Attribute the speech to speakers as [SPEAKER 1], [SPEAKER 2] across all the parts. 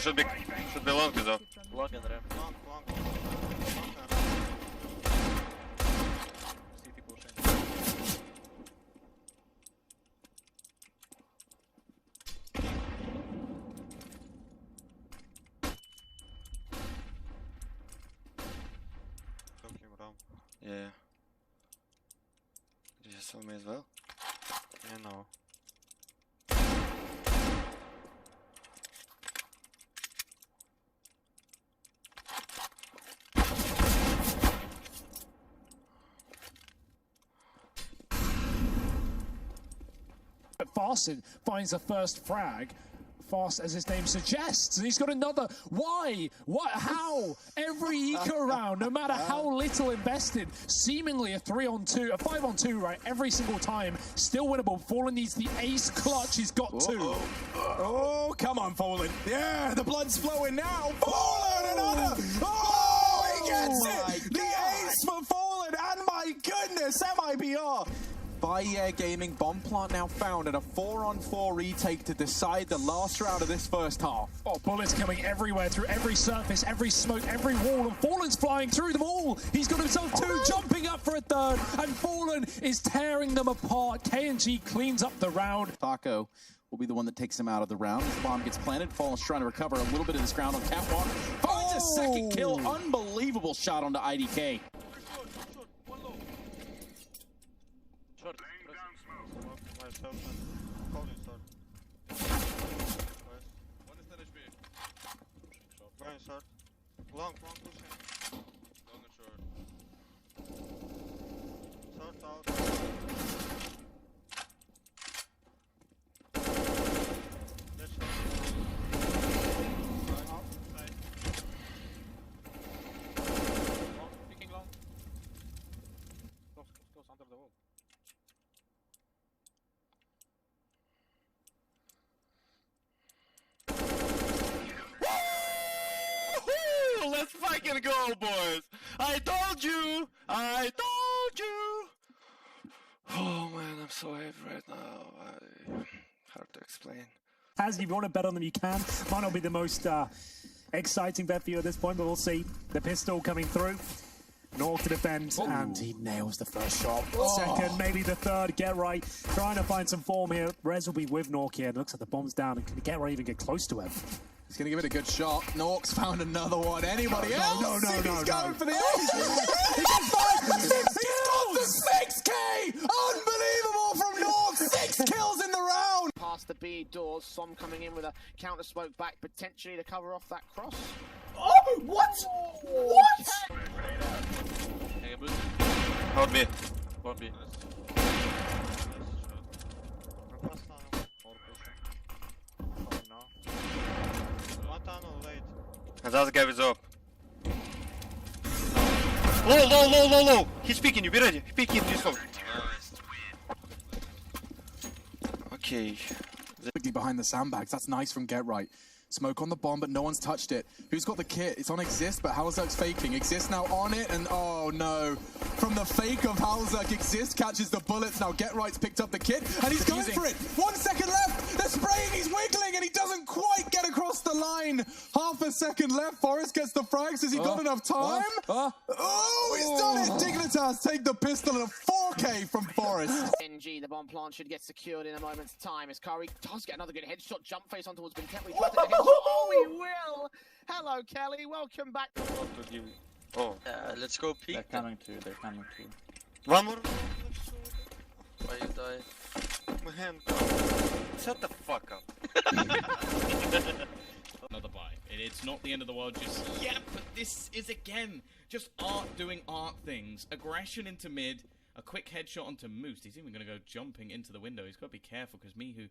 [SPEAKER 1] Should be long though.
[SPEAKER 2] Long and ramp.
[SPEAKER 3] Long.
[SPEAKER 2] CT pushing.
[SPEAKER 3] Took him around.
[SPEAKER 1] Yeah. Did you saw me as well?
[SPEAKER 3] Yeah, no.
[SPEAKER 4] Farson finds the first frag, fast as his name suggests, and he's got another. Why? What? How? Every eco round, no matter how little invested, seemingly a 3-on-2, a 5-on-2, right? Every single time, still winnable. Fallen needs the ace clutch. He's got two.
[SPEAKER 5] Oh, come on, Fallen. Yeah, the blood's flowing now. Fallen, another. Oh, he gets it. The ace for Fallen, and my goodness, MIBR. By Gaming, bomb plant now found, and a 4-on-4 retake to decide the last round of this first half.
[SPEAKER 4] Oh, bullets coming everywhere, through every surface, every smoke, every wall, and Fallen's flying through them all. He's got himself two, jumping up for a third, and Fallen is tearing them apart. KNG cleans up the round.
[SPEAKER 5] Taco will be the one that takes him out of the round. His bomb gets planted. Fallen's trying to recover a little bit of this ground on catwalk. Finds a second kill. Unbelievable shot onto IDK.
[SPEAKER 3] Short. Myself and calling short.
[SPEAKER 2] One is 10 HP.
[SPEAKER 3] Going short. Long pushing.
[SPEAKER 2] Long and short.
[SPEAKER 3] Short out. Dead short. Out. Side.
[SPEAKER 2] Long. Picking long. Close under the wall.
[SPEAKER 1] Let's fucking go, boys! I told you! Oh man, I'm so heavy right now. Hard to explain.
[SPEAKER 4] As if you want to bet on them, you can. Might not be the most exciting bet for you at this point, but we'll see. The pistol coming through. Noir to defend, and he nails the first shot. Second, maybe the third. Get right, trying to find some form here. Rez will be with Noir here. It looks like the bomb's down. And can Get right even get close to him?
[SPEAKER 5] He's going to give it a good shot. Noir's found another one. Anybody else?
[SPEAKER 4] No.
[SPEAKER 5] He's going for the ace. He gets 5. He's got the 6K. Unbelievable from Noir. 6 kills in the round.
[SPEAKER 6] Past the B doors, Som coming in with a counter smoke back, potentially to cover off that cross.
[SPEAKER 5] Oh, what? What?
[SPEAKER 2] Hang a boost.
[SPEAKER 1] Hold me.
[SPEAKER 2] One B.
[SPEAKER 3] Request tunnel. All pushing. Oh no. One tunnel late.
[SPEAKER 1] And the other guy is up. Low. He's peeking you, be ready. Peek him, please hold. Okay.
[SPEAKER 5] Quickly behind the sandbags. That's nice from Get Right. Smoke on the bomb, but no one's touched it. Who's got the kit? It's on Exist, but Halzerk's faking. Exist now on it, and oh no. From the fake of Halzerk, Exist catches the bullets. Now Get Right's picked up the kit, and he's going for it. 1 second left. They're spraying, he's wiggling, and he doesn't quite get across the line. Half a second left. Forrest gets the frags. Has he got enough time? Oh, he's done it. Dignitas take the pistol and a 4K from Forrest.
[SPEAKER 6] NG, the bomb plant should get secured in a moment's time as Curry does get another good headshot. Jump face on towards Bintet. We tried to get headshot. Oh, we will. Hello, Kelly. Welcome back.
[SPEAKER 1] Oh.
[SPEAKER 2] Let's go peek.
[SPEAKER 7] They're coming too.
[SPEAKER 1] One more.
[SPEAKER 2] Why you die?
[SPEAKER 1] My hand. Shut the fuck up.
[SPEAKER 8] Another buy. It's not the end of the world just yet, but this is again just art doing art things. Aggression into mid, a quick headshot onto Moose. He's even going to go jumping into the window. He's got to be careful because Mihu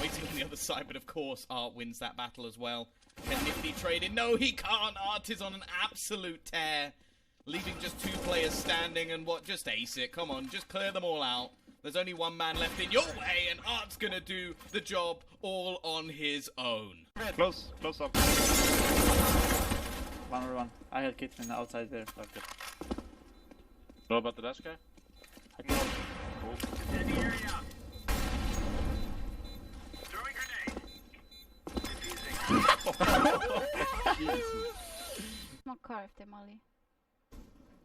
[SPEAKER 8] waiting on the other side, but of course Art wins that battle as well. Can Nifty trade in? No, he can't. Art is on an absolute tear, leaving just 2 players standing, and what? Just ace it. Come on, just clear them all out. There's only 1 man left in your way, and Art's gonna do the job all on his own.
[SPEAKER 2] Close up.
[SPEAKER 7] 1v1. I had Kitman outside there.
[SPEAKER 2] Okay. Know about the dash guy?
[SPEAKER 9] Smoke car if they molly.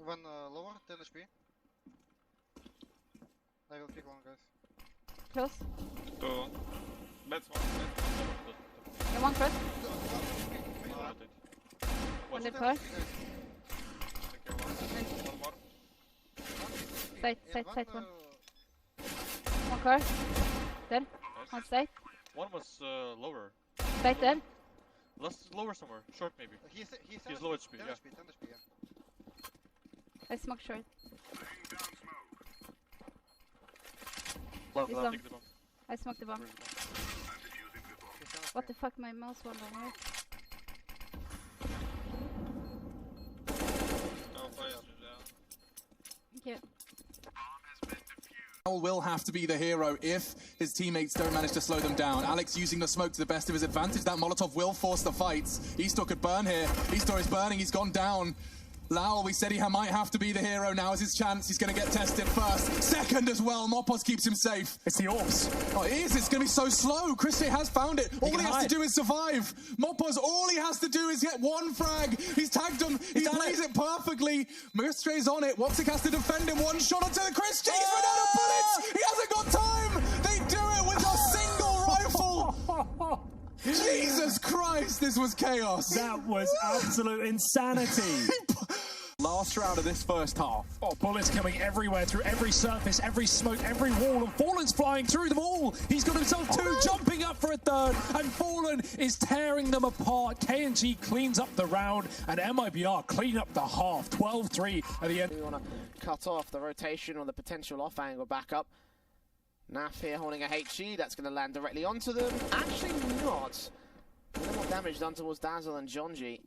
[SPEAKER 3] One lower, 10 HP. I will pick long, guys.
[SPEAKER 9] Close.
[SPEAKER 2] Two. That's one.
[SPEAKER 9] Yeah, one close.
[SPEAKER 2] One
[SPEAKER 9] One car.
[SPEAKER 2] One more.
[SPEAKER 9] Side one. One car. Dead. One side.
[SPEAKER 2] One was lower.
[SPEAKER 9] Side dead.
[SPEAKER 2] Lower somewhere. Short maybe.
[SPEAKER 3] He's
[SPEAKER 2] low HP,
[SPEAKER 3] 10
[SPEAKER 2] yeah.
[SPEAKER 3] HP, 10 HP, yeah.
[SPEAKER 9] I smoke short.
[SPEAKER 2] Love,
[SPEAKER 9] He's
[SPEAKER 2] love.
[SPEAKER 9] long.
[SPEAKER 2] Take the bomb.
[SPEAKER 9] I smoked the bomb. What the fuck, my mouse won't work. Thank you.
[SPEAKER 5] Will have to be the hero if his teammates don't manage to slow them down. Alex using the smoke to the best of his advantage. That Molotov will force the fights. Eastor could burn here. Eastor is burning. He's gone down. Lowell, we said he might have to be the hero. Now is his chance. He's going to get tested first. Second as well. Mopos keeps him safe.
[SPEAKER 4] It's the Orbs.
[SPEAKER 5] Oh, it is. It's going to be so slow. Christie has found it. All he has to do is survive. Mopos, all he has to do is get one frag. He's tagged him. He plays it perfectly. Mistre's on it. Wopsik has to defend him. One shot onto the Christie. He's run out of bullets. He hasn't got time. They do it with a single rifle. Jesus Christ, this was chaos.
[SPEAKER 4] That was absolute insanity.
[SPEAKER 5] Last round of this first half.
[SPEAKER 4] Oh, bullets coming everywhere, through every surface, every smoke, every wall, and Fallen's flying through them all. He's got himself two, jumping up for a third, and Fallen is tearing them apart. KNG cleans up the round, and MIBR clean up the half. 12-3 at the end.
[SPEAKER 6] We want to cut off the rotation or the potential off-angle backup. Naf here holding a HE, that's going to land directly onto them. Actually not. Minimal damage done towards Dazzle and Jonji.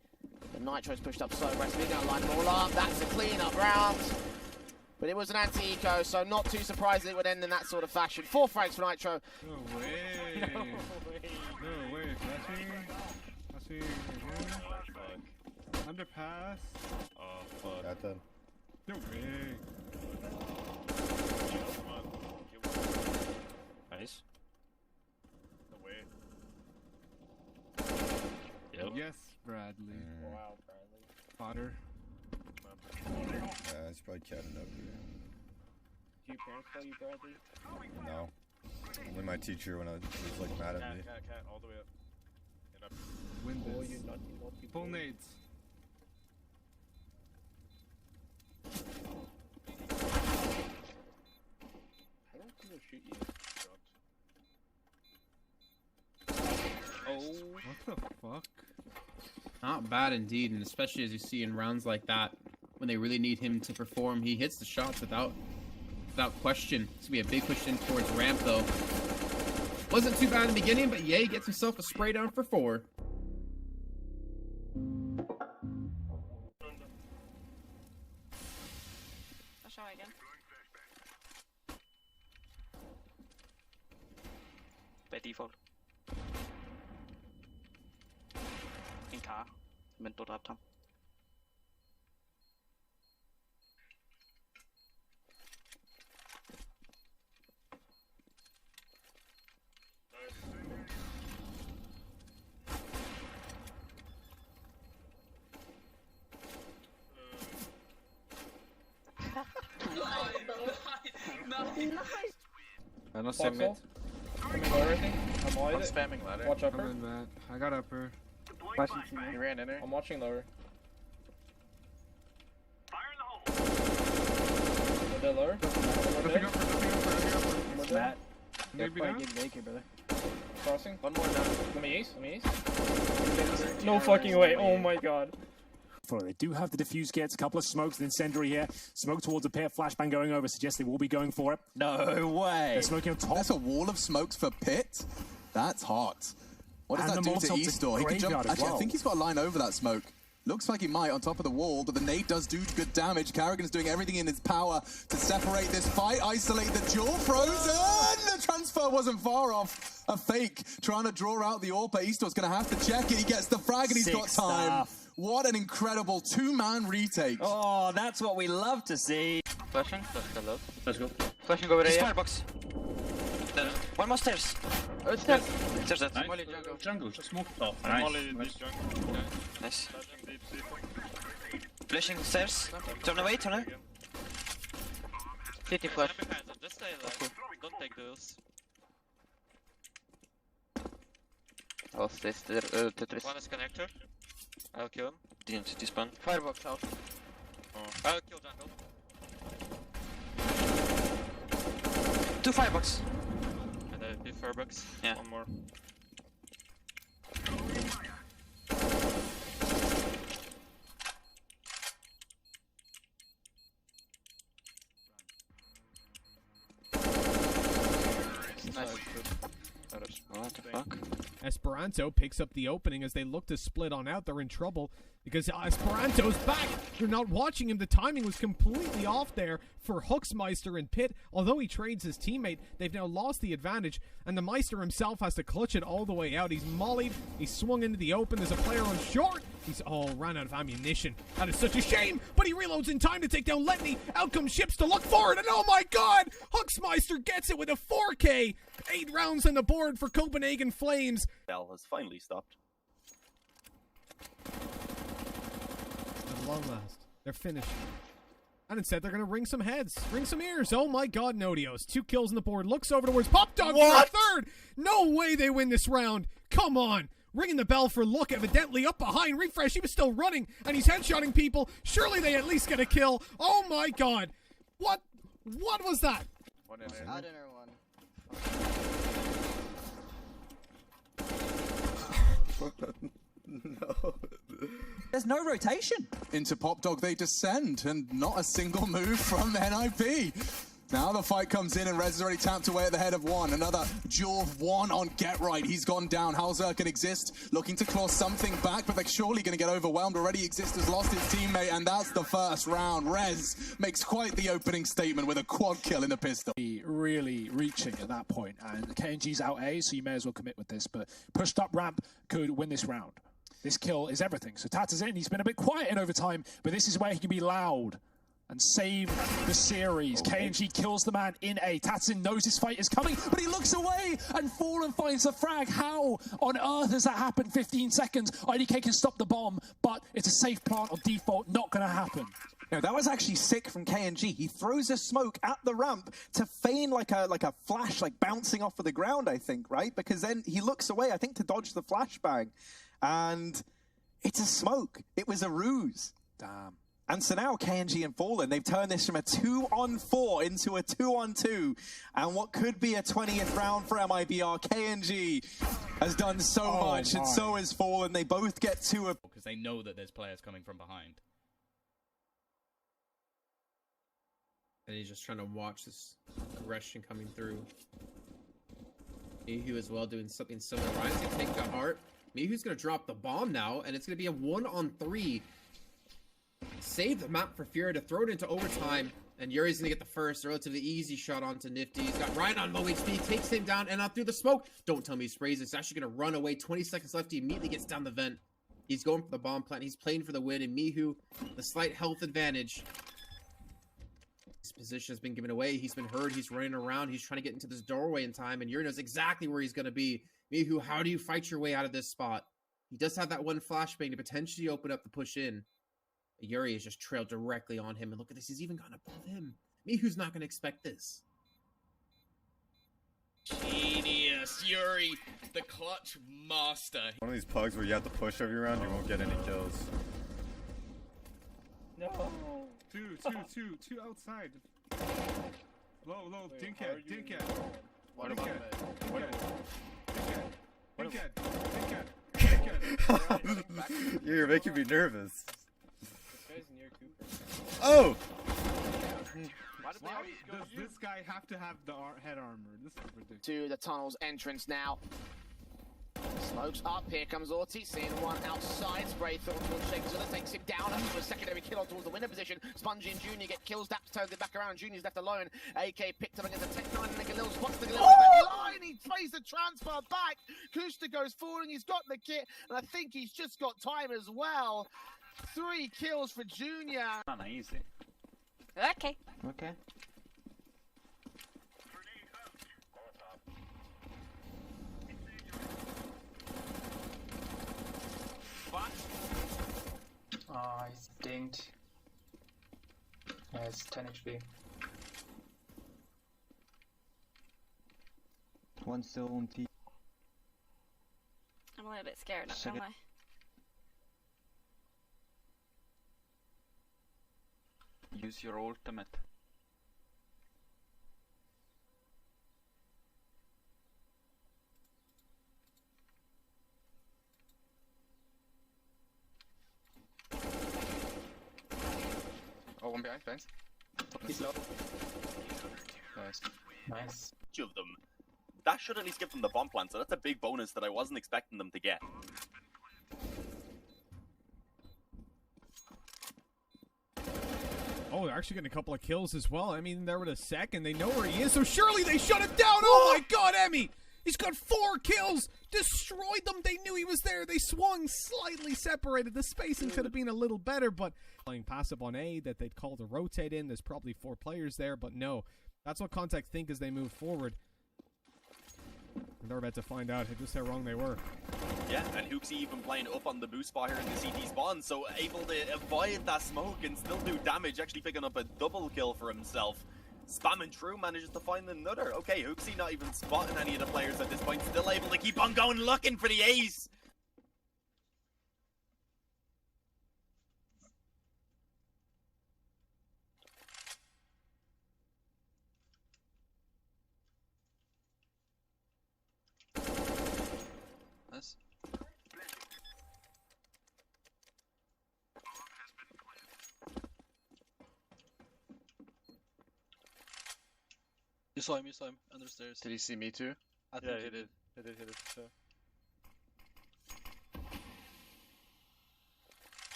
[SPEAKER 6] The Nitro's pushed up so aggressively, going to line them all up. That's a clean-up round. But it was an anti-eco, so not too surprised it would end in that sort of fashion. 4 frags for Nitro.
[SPEAKER 2] No way. No way. Flashing. Underpass. Oh, fuck.
[SPEAKER 10] Got that.
[SPEAKER 2] No way.
[SPEAKER 10] Nice.
[SPEAKER 2] No way.
[SPEAKER 10] Yep.
[SPEAKER 2] Yes, Bradley.
[SPEAKER 10] Wow,
[SPEAKER 2] Bradley. Fodder.
[SPEAKER 10] Yeah, it's probably catting up here.
[SPEAKER 7] Do your parents call you Bradley?
[SPEAKER 10] No. Only my teacher when I was like mad at me.
[SPEAKER 2] Cat, all the way up. And up. Win
[SPEAKER 7] Oh,
[SPEAKER 2] this.
[SPEAKER 7] you naughty
[SPEAKER 2] Full
[SPEAKER 7] boy.
[SPEAKER 2] nades.
[SPEAKER 7] I don't think they'll shoot you.
[SPEAKER 2] Oh. What the fuck?
[SPEAKER 11] Not bad indeed, and especially as you see in rounds like that, when they really need him to perform, he hits the shots without question. It's gonna be a big push in towards ramp though. Wasn't too bad in the beginning, but Ye gets himself a spray down for 4.
[SPEAKER 9] I'll show again.
[SPEAKER 7] By default. En car, men du dræbte ham.
[SPEAKER 1] I don't see mid.
[SPEAKER 7] I'm spamming ladder. Watch
[SPEAKER 2] I'm in that. I got upper.
[SPEAKER 7] He ran in there. I'm watching lower.
[SPEAKER 2] Nothing upper.
[SPEAKER 7] Matt.
[SPEAKER 2] Maybe not.
[SPEAKER 7] naked, brother. Crossing. One more down. Let me ace. No fucking way. Oh my god.
[SPEAKER 4] They do have the defuse kits, a couple of smokes, an incendiary here. Smoke towards a pair, flashbang going over, suggests they will be going for it.
[SPEAKER 5] No way.
[SPEAKER 4] They're smoking on top.
[SPEAKER 5] That's a wall of smokes for Pit. That's hot. What does
[SPEAKER 4] And
[SPEAKER 5] that
[SPEAKER 4] the
[SPEAKER 5] do to
[SPEAKER 4] Molotov's
[SPEAKER 5] Eastor? He could jump.
[SPEAKER 4] graveyard as
[SPEAKER 5] Actually,
[SPEAKER 4] well.
[SPEAKER 5] I think he's got a line over that smoke. Looks like he might on top of the wall, but the nade does do good damage. Karrigan's doing everything in his power to separate this fight, isolate the jaw. Frozen! The transfer wasn't far off. A fake, trying to draw out the AWP. Eastor's going to have to check it. He gets the frag and he's got time. What an incredible two-man retake.
[SPEAKER 12] Oh, that's what we love to see.
[SPEAKER 7] Flashing. Hello.
[SPEAKER 11] Let's go.
[SPEAKER 7] Flashing over there.
[SPEAKER 12] Firebox.
[SPEAKER 13] One more stairs.
[SPEAKER 9] Stairs.
[SPEAKER 13] Stairs dead.
[SPEAKER 2] Nice.
[SPEAKER 3] Molly jungle.
[SPEAKER 2] Jungle, just smoke it off.
[SPEAKER 8] Nice.
[SPEAKER 2] Molly deep jungle.
[SPEAKER 13] Nice.
[SPEAKER 2] Flashing deep C.
[SPEAKER 13] Flashing stairs. Turn away, turn away.
[SPEAKER 9] City flash.
[SPEAKER 13] Just stay alive. Don't take those.
[SPEAKER 9] I'll stay Tetris.
[SPEAKER 13] One is connector. I'll kill him. Didn't despawn.
[SPEAKER 9] Firebox out.
[SPEAKER 13] I'll kill jungle. 2 firebox. And a big firebox. Yeah. One more.
[SPEAKER 9] Nice.
[SPEAKER 13] What the fuck?
[SPEAKER 14] Esperanto picks up the opening as they look to split on out. They're in trouble because Esperanto's back. They're not watching him. The timing was completely off there for Hooksmeister and Pitt. Although he trades his teammate, they've now lost the advantage, and the Meister himself has to clutch it all the way out. He's mollied. He's swung into the open. There's a player on short. He's ran out of ammunition. That is such a shame, but he reloads in time to take down Letney. Out comes Ships to look forward, and oh my god! Hooksmeister gets it with a 4K. 8 rounds on the board for Copenhagen Flames.
[SPEAKER 15] Bell has finally stopped.
[SPEAKER 14] At long last, they're finished. And instead, they're going to ring some heads, ring some ears. Oh my god, Nodios. 2 kills on the board. Looks over towards Pop Dog for a third. No way they win this round. Come on. Ringing the bell for Look, evidently up behind. Refresh, he was still running, and he's headshotting people. Surely they at least get a kill. Oh my god. What was that?
[SPEAKER 3] One in there. Out in there one.
[SPEAKER 5] No.
[SPEAKER 12] There's no rotation.
[SPEAKER 5] Into Pop Dog they descend, and not a single move from NIP. Now the fight comes in, and Rez has already tapped away at the head of one. Another duel of one on Get Right. He's gone down. Hauser can exist, looking to claw something back, but they're surely going to get overwhelmed. Already Exist has lost his teammate, and that's the first round. Rez makes quite the opening statement with a quad kill in the pistol.
[SPEAKER 4] Really reaching at that point, and KNG's out A, so you may as well commit with this, but pushed up ramp could win this round. This kill is everything. So Tat is in. He's been a bit quiet in overtime, but this is where he can be loud and save the series. KNG kills the man in A. Tatsin knows his fight is coming, but he looks away, and Fallen finds the frag. How on earth has that happened? 15 seconds. IDK can stop the bomb, but it's a safe plant on default. Not going to happen.
[SPEAKER 12] No, that was actually sick from KNG. He throws a smoke at the ramp to feign like a flash, like bouncing off of the ground, I think, right? Because then he looks away, I think, to dodge the flashbang. And it's a smoke. It was a ruse.
[SPEAKER 4] Damn.
[SPEAKER 12] And so now KNG and Fallen, they've turned this from a 2-on-4 into a 2-on-2. And what could be a 20th round for MIBR, KNG has done so much, and so has Fallen. They both get to a...
[SPEAKER 8] Because they know that there's players coming from behind.
[SPEAKER 11] And he's just trying to watch this aggression coming through. Mihu as well doing something similar. Ryan's going to take the heart. Mihu's going to drop the bomb now, and it's going to be a 1-on-3. Save the map for Fury to throw it into overtime, and Yuri's going to get the first relatively easy shot onto Nifty. He's got Ryan on low HP, takes him down, and out through the smoke. Don't tell me he sprays. It's actually going to run away. 20 seconds left. He immediately gets down the vent. He's going for the bomb plant. He's playing for the win, and Mihu, the slight health advantage. His position has been given away. He's been heard. He's running around. He's trying to get into this doorway in time, and Yuri knows exactly where he's going to be. Mihu, how do you fight your way out of this spot? He does have that one flashbang to potentially open up the push in. Yuri is just trailed directly on him, and look at this. He's even gone above him. Mihu's not going to expect this.
[SPEAKER 8] Genius, Yuri, the clutch master.
[SPEAKER 10] One of these pugs where you have to push every round, you won't get any kills.
[SPEAKER 2] No. Two outside. Low, dinkhead.
[SPEAKER 3] What about
[SPEAKER 10] You're making me nervous. Oh!
[SPEAKER 2] Why does this guy have to have the head armor? This is ridiculous.
[SPEAKER 6] To the tunnel's entrance now. Smokes up, here comes Ortiz, seeing one outside, spray thought towards Shakespeare, takes him down, and for a secondary kill towards the winner position. Spongy and Junior get kills, Daps turns it back around, Junior's left alone. AK picked up against the Tech-9, and Galil spots the Galil line, he plays the transfer back, Kusta goes forward, and he's got the kit, and I think he's just got time as well. 3 kills for Junior.
[SPEAKER 15] Not easy.
[SPEAKER 9] Okay.
[SPEAKER 15] He's dinged. Yeah, it's 10 HP.
[SPEAKER 3] One still on T.
[SPEAKER 16] I'm a little bit scared, not gonna lie.
[SPEAKER 13] Use your ultimate.
[SPEAKER 15] Oh, one behind, thanks. He's low. Nice. Nice.
[SPEAKER 17] Two of them. That should at least give them the bomb plant, so that's a big bonus that I wasn't expecting them to get.
[SPEAKER 14] Oh, they're actually getting a couple of kills as well. I mean, there with a second. They know where he is, so surely they shut him down. Oh my god, Emmy! He's got 4 kills! Destroyed them! They knew he was there. They swung slightly separated. The spacing could have been a little better, but playing passive on A that they'd call to rotate in. There's probably 4 players there, but no. That's what Contact think as they move forward. And they're about to find out just how wrong they were.
[SPEAKER 17] Yeah, and Hooksy even playing up on the boost fire in the CT spawn, so able to avoid that smoke and still do damage, actually picking up a double kill for himself. Spamming through, manages to find another. Okay, Hooksy not even spotting any of the players at this point, still able to keep on going, looking for the ace.
[SPEAKER 13] Nice.
[SPEAKER 2] You saw him, under the stairs.
[SPEAKER 13] Did he see me too?
[SPEAKER 2] I think he did. He did, so.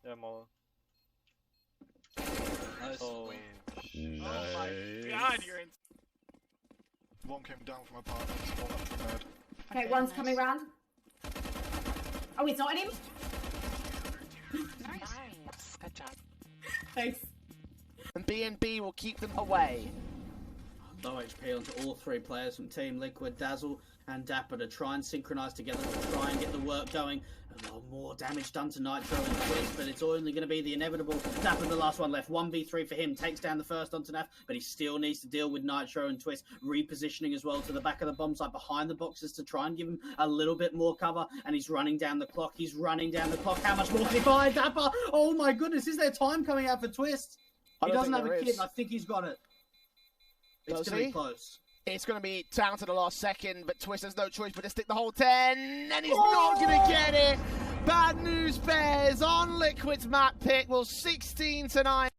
[SPEAKER 2] Yeah, Molo. Nice.
[SPEAKER 13] Oh.
[SPEAKER 2] Nice.
[SPEAKER 6] Oh my god, you're in.
[SPEAKER 2] One came down from apartment, one up from third.
[SPEAKER 16] Okay, one's coming round. Oh, he's not in him?
[SPEAKER 13] Nice. Good job.
[SPEAKER 16] Thanks.
[SPEAKER 6] And B&B will keep them away.
[SPEAKER 18] Low HP onto all 3 players from Team Liquid, Dazzle and Dapper to try and synchronise together to try and get the work going. A lot more damage done to Nitro and Twist, but it's only going to be the inevitable. Dapper, the last one left. 1v3 for him. Takes down the first onto Naf, but he still needs to deal with Nitro and Twist. Repositioning as well to the back of the bomb site behind the boxes to try and give him a little bit more cover. And he's running down the clock. He's running down the clock. How much more can he buy? Dapper! Oh my goodness, is there time coming out for Twist? He doesn't have a kid, and I think he's got it. It's going to be close.
[SPEAKER 6] It's going to be down to the last second, but Twist has no choice but to stick the whole 10, and he's not going to get it. Bad news bears on Liquid's map pick. Well, 16-9.